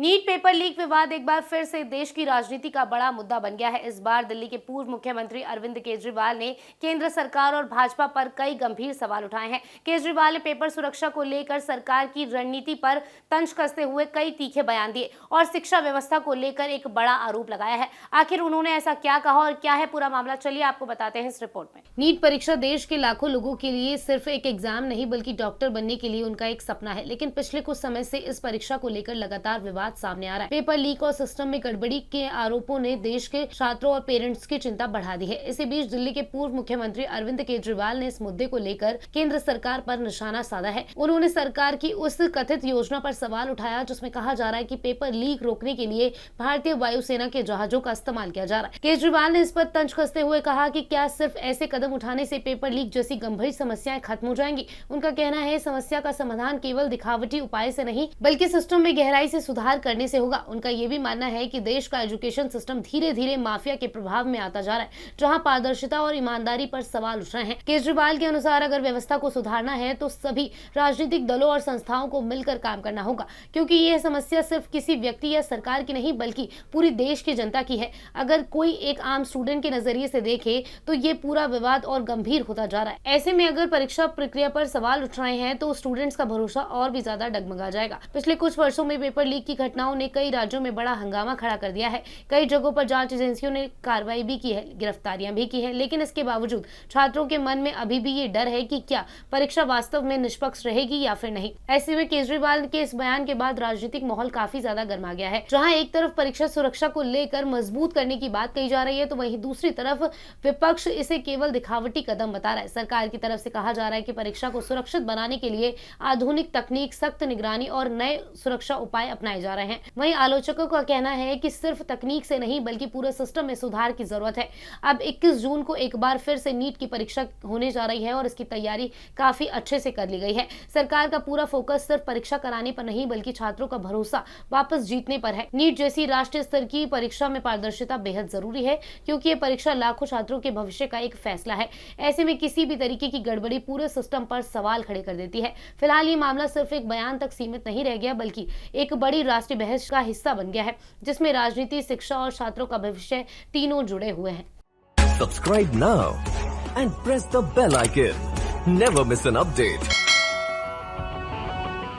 NEET paper leak विवाद एक बार फिर से देश की राजनीति का बड़ा मुद्दा बन गया है। इस बार दिल्ली के पूर्व मुख्यमंत्री अरविंद केजरीवाल ने केंद्र सरकार और भाजपा पर कई गंभीर सवाल उठाए हैं। केजरीवाल ने पेपर सुरक्षा को लेकर सरकार की रणनीति पर तंज कसते हुए कई तीखे बयान दिए और शिक्षा व्यवस्था को लेकर एक बड़ा आरोप लगाया है। आखिर उन्होंने ऐसा क्या कहा और क्या है पूरा मामला, चलिए आपको बताते हैं इस रिपोर्ट में। नीट परीक्षा देश के लाखों लोगों के लिए सिर्फ एक एग्जाम नहीं बल्कि डॉक्टर बनने के लिए उनका एक सपना है, लेकिन पिछले कुछ समय से इस परीक्षा को लेकर लगातार विवाद सामने आ रहा है। पेपर लीक और सिस्टम में गड़बड़ी के आरोपों ने देश के छात्रों और पेरेंट्स की चिंता बढ़ा दी है। इसी बीच दिल्ली के पूर्व मुख्यमंत्री अरविंद केजरीवाल ने इस मुद्दे को लेकर केंद्र सरकार पर निशाना साधा है। उन्होंने सरकार की उस कथित योजना पर सवाल उठाया जिसमें कहा जा रहा है कि पेपर लीक रोकने के लिए भारतीय वायुसेना के जहाजों का इस्तेमाल किया जा रहा है। केजरीवाल ने इस पर तंज कसते हुए कहा कि क्या सिर्फ ऐसे कदम उठाने से पेपर लीक जैसी गंभीर समस्याएं खत्म हो जाएंगी। उनका कहना है समस्या का समाधान केवल दिखावटी उपाय से नहीं बल्कि सिस्टम में गहराई से सुधार करने से होगा। उनका ये भी मानना है कि देश का एजुकेशन सिस्टम धीरे धीरे माफिया के प्रभाव में आता जा रहा है, जहां पारदर्शिता और ईमानदारी पर सवाल उठ रहे हैं। केजरीवाल के अनुसार अगर व्यवस्था को सुधारना है तो सभी राजनीतिक दलों और संस्थाओं को मिलकर काम करना होगा, क्योंकि यह समस्या सिर्फ किसी व्यक्ति या सरकार की नहीं बल्कि पूरी देश की जनता की है। अगर कोई एक आम स्टूडेंट के नजरिए से देखे तो ये पूरा विवाद और गंभीर होता जा रहा है। ऐसे में अगर परीक्षा प्रक्रिया पर सवाल उठ रहे हैं तो स्टूडेंट्स का भरोसा और भी ज्यादा डगमगा जाएगा। पिछले कुछ वर्षों में पेपर लीक की घटनाओं ने कई राज्यों में बड़ा हंगामा खड़ा कर दिया है। कई जगहों पर जांच एजेंसियों ने कार्रवाई भी की है, गिरफ्तारियां भी की है, लेकिन इसके बावजूद छात्रों के मन में अभी भी ये डर है कि क्या परीक्षा वास्तव में निष्पक्ष रहेगी या फिर नहीं। ऐसे में केजरीवाल के इस बयान के बाद राजनीतिक माहौल काफी ज्यादा गर्मा गया है। जहां एक तरफ परीक्षा सुरक्षा को लेकर मजबूत करने की बात कही जा रही है तो वहीं दूसरी तरफ विपक्ष इसे केवल दिखावटी कदम बता रहा है। सरकार की तरफ से कहा जा रहा है कि परीक्षा को सुरक्षित बनाने के लिए आधुनिक तकनीक, सख्त निगरानी और नए सुरक्षा उपाय अपनाए जा रहे हैं। वहीं आलोचकों का कहना है कि सिर्फ तकनीक से नहीं बल्कि पूरे सिस्टम में सुधार की जरूरत है। अब 21 जून को एक बार फिर से नीट की परीक्षा होने जा रही है और इसकी तैयारी काफी अच्छे से कर ली गई है। सरकार का पूरा फोकस सिर्फ परीक्षा कराने पर नहीं बल्कि छात्रों का भरोसा वापस जीतने पर है। नीट जैसी राष्ट्रीय स्तर की परीक्षा में पारदर्शिता बेहद जरूरी है, क्योंकि ये परीक्षा लाखों छात्रों के भविष्य का एक फैसला है। ऐसे में किसी भी तरीके की गड़बड़ी पूरे सिस्टम पर सवाल खड़े कर देती है। फिलहाल ये मामला सिर्फ एक बयान तक सीमित नहीं रह गया बल्कि एक बड़ी राष्ट्रीय बहस का हिस्सा बन गया है, जिसमें राजनीति, शिक्षा और छात्रों का भविष्य तीनों जुड़े हुए हैं। Subscribe now and press the bell icon. Never miss an update.